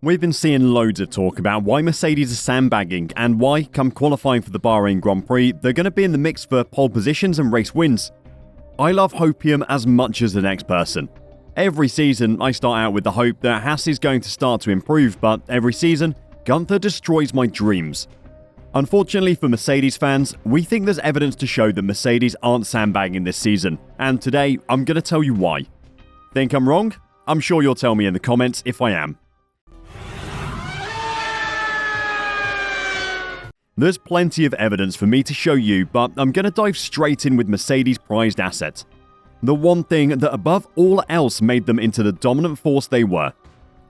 We've been seeing loads of talk about why Mercedes are sandbagging and why, come qualifying for the Bahrain Grand Prix, they're going to be in the mix for pole positions and race wins. I love hopium as much as the next person. Every season, I start out with the hope that Haas is going to start to improve, but every season, Gunther destroys my dreams. Unfortunately for Mercedes fans, we think there's evidence to show that Mercedes aren't sandbagging this season, and today I'm going to tell you why. Think I'm wrong? I'm sure you'll tell me in the comments if I am. There's plenty of evidence for me to show you, but I'm going to dive straight in with Mercedes' prized asset. The one thing that above all else made them into the dominant force they were.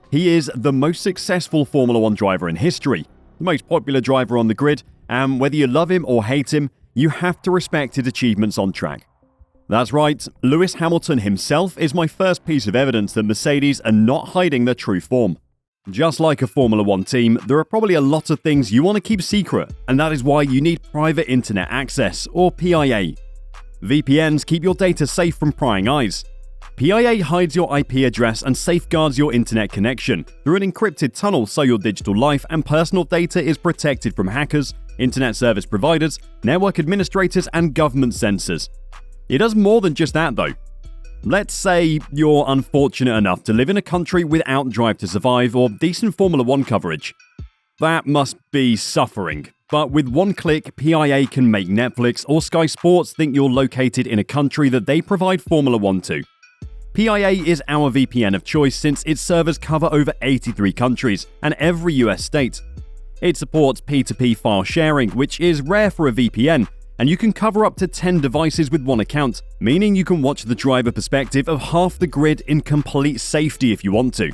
He is the most successful Formula 1 driver in history, the most popular driver on the grid, and whether you love him or hate him, you have to respect his achievements on track. That's right, Lewis Hamilton himself is my first piece of evidence that Mercedes are not hiding their true form. Just like a Formula 1 team, there are probably a lot of things you want to keep secret, and that is why you need private internet access, or PIA. VPNs keep your data safe from prying eyes. PIA hides your IP address and safeguards your internet connection through an encrypted tunnel so your digital life and personal data is protected from hackers, internet service providers, network administrators, and government censors. It does more than just that though. Let's say you're unfortunate enough to live in a country without Drive to Survive or decent Formula 1 coverage. That must be suffering, but with one click, PIA can make Netflix or Sky Sports think you're located in a country that they provide Formula 1 to. PIA is our VPN of choice since its servers cover over 83 countries and every US state. It supports P2P file sharing, which is rare for a VPN, and you can cover up to 10 devices with one account, meaning you can watch the driver perspective of half the grid in complete safety if you want to.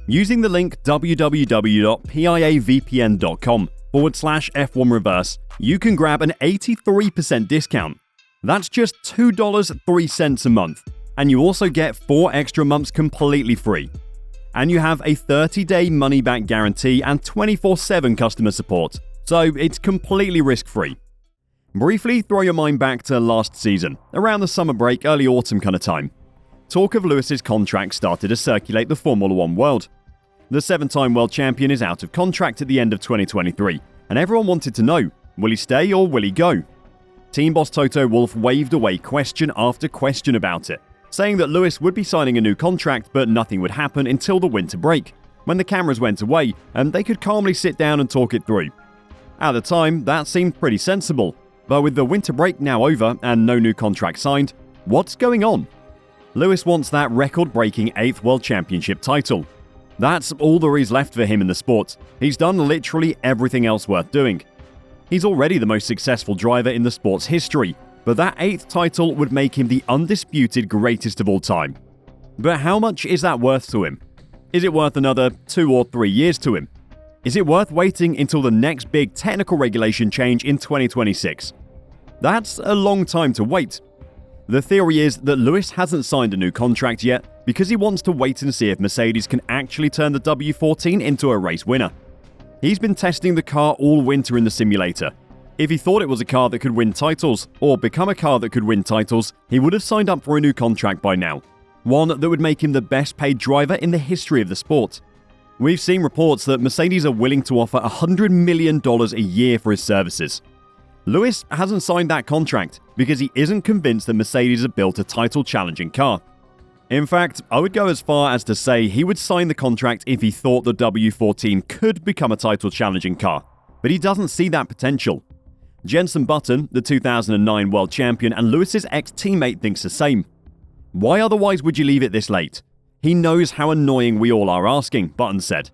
Using the link www.piavpn.com/F1reverse, you can grab an 83% discount. That's just $2.03 a month, and you also get 4 extra months completely free. And you have a 30-day money-back guarantee and 24/7 customer support, so it's completely risk-free. Briefly throw your mind back to last season, around the summer break, early autumn kind of time. Talk of Lewis's contract started to circulate the Formula 1 world. The 7-time world champion is out of contract at the end of 2023, and everyone wanted to know, will he stay or will he go? Team boss Toto Wolff waved away question after question about it, saying that Lewis would be signing a new contract but nothing would happen until the winter break, when the cameras went away and they could calmly sit down and talk it through. At the time, that seemed pretty sensible. But with the winter break now over and no new contract signed, what's going on? Lewis wants that record-breaking 8th World Championship title. That's all there is left for him in the sport. He's done literally everything else worth doing. He's already the most successful driver in the sport's history, but that 8th title would make him the undisputed greatest of all time. But how much is that worth to him? Is it worth another 2 or 3 years to him? Is it worth waiting until the next big technical regulation change in 2026? That's a long time to wait. The theory is that Lewis hasn't signed a new contract yet because he wants to wait and see if Mercedes can actually turn the W14 into a race winner. He's been testing the car all winter in the simulator. If he thought it was a car that could win titles, or become a car that could win titles, he would have signed up for a new contract by now. One that would make him the best paid driver in the history of the sport. We've seen reports that Mercedes are willing to offer $100 million a year for his services. Lewis hasn't signed that contract because he isn't convinced that Mercedes have built a title-challenging car. In fact, I would go as far as to say he would sign the contract if he thought the W14 could become a title-challenging car, but he doesn't see that potential. Jensen Button, the 2009 world champion and Lewis's ex-teammate, thinks the same. Why otherwise would you leave it this late? He knows how annoying we all are asking, Button said.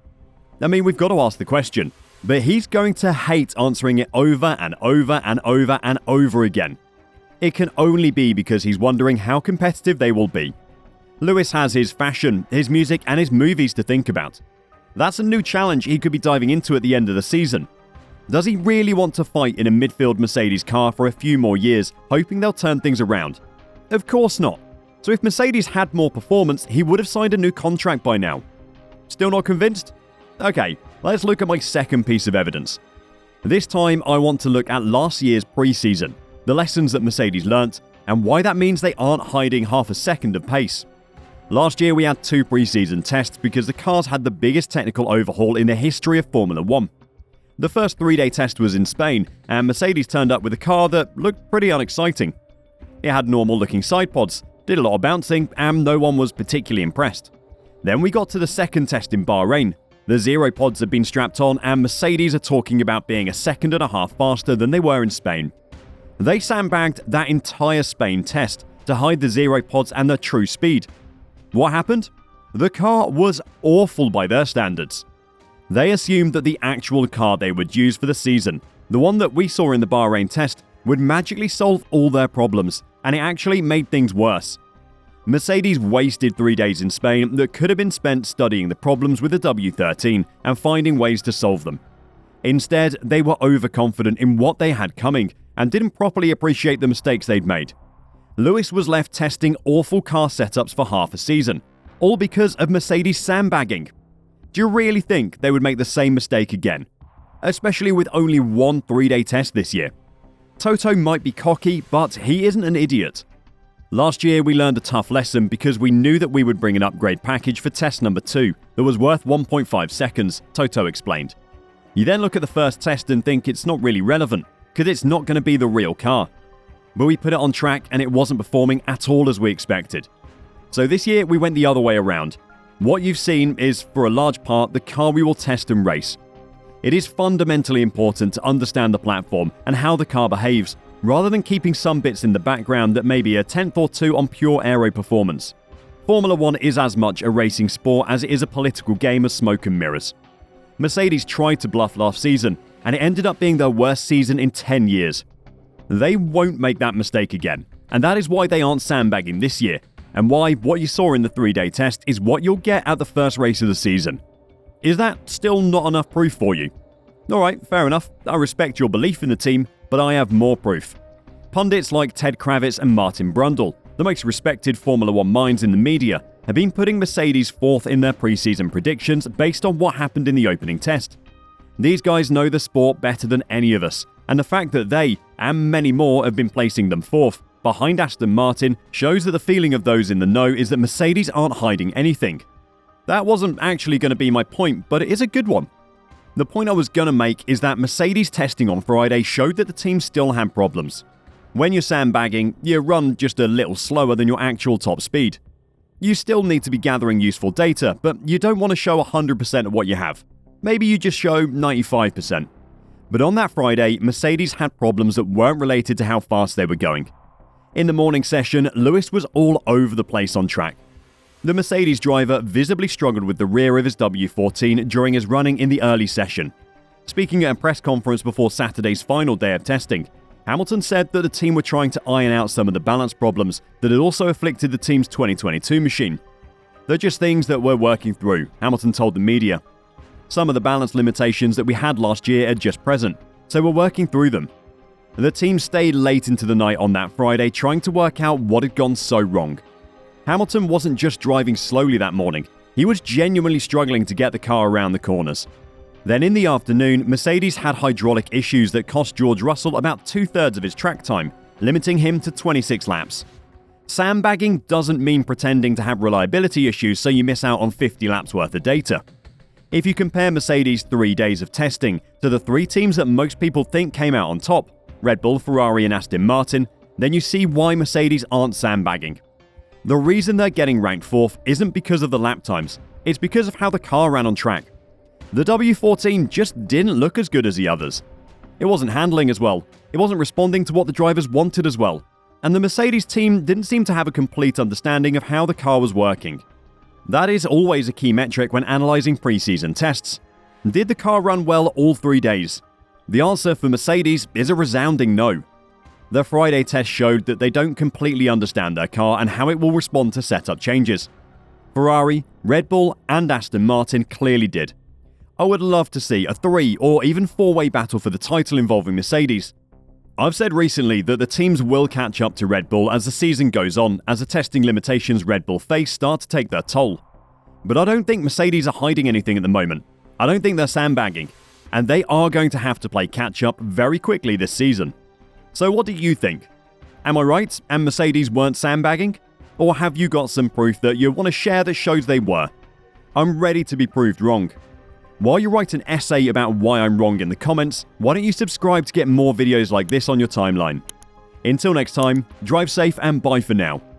I mean, we've got to ask the question, but he's going to hate answering it over and over and over and over again. It can only be because he's wondering how competitive they will be. Lewis has his fashion, his music, and his movies to think about. That's a new challenge he could be diving into at the end of the season. Does he really want to fight in a midfield Mercedes car for a few more years, hoping they'll turn things around? Of course not. So if Mercedes had more performance, he would have signed a new contract by now. Still not convinced? Okay, let's look at my second piece of evidence. This time I want to look at last year's pre-season, the lessons that Mercedes learnt, and why that means they aren't hiding half a second of pace. Last year we had 2 preseason tests because the cars had the biggest technical overhaul in the history of Formula 1. The first 3-day test was in Spain, and Mercedes turned up with a car that looked pretty unexciting. It had normal-looking side pods, did a lot of bouncing, and no one was particularly impressed. Then we got to the second test in Bahrain. The zero pods had been strapped on, and Mercedes are talking about being a second and a half faster than they were in Spain. They sandbagged that entire Spain test to hide the zero pods and their true speed. What happened? The car was awful by their standards. They assumed that the actual car they would use for the season, the one that we saw in the Bahrain test, would magically solve all their problems, and it actually made things worse. Mercedes wasted 3 days in Spain that could have been spent studying the problems with the W13 and finding ways to solve them. Instead, they were overconfident in what they had coming and didn't properly appreciate the mistakes they'd made. Lewis was left testing awful car setups for half a season, all because of Mercedes sandbagging. Do you really think they would make the same mistake again? Especially with only one 3-day test this year. Toto might be cocky, but he isn't an idiot. Last year we learned a tough lesson because we knew that we would bring an upgrade package for test number 2 that was worth 1.5 seconds, Toto explained. You then look at the first test and think it's not really relevant, because it's not going to be the real car. But we put it on track and it wasn't performing at all as we expected. So this year we went the other way around. What you've seen is, for a large part, the car we will test and race. It is fundamentally important to understand the platform and how the car behaves, rather than keeping some bits in the background that may be a tenth or two on pure aero performance. Formula 1 is as much a racing sport as it is a political game of smoke and mirrors. Mercedes tried to bluff last season, and it ended up being their worst season in 10 years. They won't make that mistake again, and that is why they aren't sandbagging this year, and why what you saw in the 3-day test is what you'll get at the first race of the season. Is that still not enough proof for you? Alright, fair enough, I respect your belief in the team, but I have more proof. Pundits like Ted Kravitz and Martin Brundle, the most respected Formula 1 minds in the media, have been putting Mercedes 4th in their preseason predictions based on what happened in the opening test. These guys know the sport better than any of us, and the fact that they, and many more, have been placing them 4th, behind Aston Martin, shows that the feeling of those in the know is that Mercedes aren't hiding anything. That wasn't actually going to be my point, but it is a good one. The point I was going to make is that Mercedes testing on Friday showed that the team still had problems. When you're sandbagging, you run just a little slower than your actual top speed. You still need to be gathering useful data, but you don't want to show 100% of what you have. Maybe you just show 95%. But on that Friday, Mercedes had problems that weren't related to how fast they were going. In the morning session, Lewis was all over the place on track. The Mercedes driver visibly struggled with the rear of his W14 during his running in the early session. Speaking at a press conference before Saturday's final day of testing, Hamilton said that the team were trying to iron out some of the balance problems that had also afflicted the team's 2022 machine. They're just things that we're working through, Hamilton told the media. Some of the balance limitations that we had last year are just present, so we're working through them. The team stayed late into the night on that Friday trying to work out what had gone so wrong. Hamilton wasn't just driving slowly that morning, he was genuinely struggling to get the car around the corners. Then in the afternoon, Mercedes had hydraulic issues that cost George Russell about 2/3 of his track time, limiting him to 26 laps. Sandbagging doesn't mean pretending to have reliability issues so you miss out on 50 laps worth of data. If you compare Mercedes' 3 days of testing to the 3 teams that most people think came out on top, Red Bull, Ferrari and Aston Martin, then you see why Mercedes aren't sandbagging. The reason they're getting ranked 4th isn't because of the lap times, it's because of how the car ran on track. The W14 just didn't look as good as the others. It wasn't handling as well, it wasn't responding to what the drivers wanted as well, and the Mercedes team didn't seem to have a complete understanding of how the car was working. That is always a key metric when analysing preseason tests. Did the car run well all 3 days? The answer for Mercedes is a resounding no. The Friday test showed that they don't completely understand their car and how it will respond to setup changes. Ferrari, Red Bull and Aston Martin clearly did. I would love to see a 3 or even 4-way battle for the title involving Mercedes. I've said recently that the teams will catch up to Red Bull as the season goes on, as the testing limitations Red Bull face start to take their toll. But I don't think Mercedes are hiding anything at the moment. I don't think they're sandbagging, and they are going to have to play catch up very quickly this season. So what do you think? Am I right and Mercedes weren't sandbagging? Or have you got some proof that you want to share that shows they were? I'm ready to be proved wrong. While you write an essay about why I'm wrong in the comments, why don't you subscribe to get more videos like this on your timeline? Until next time, drive safe and bye for now.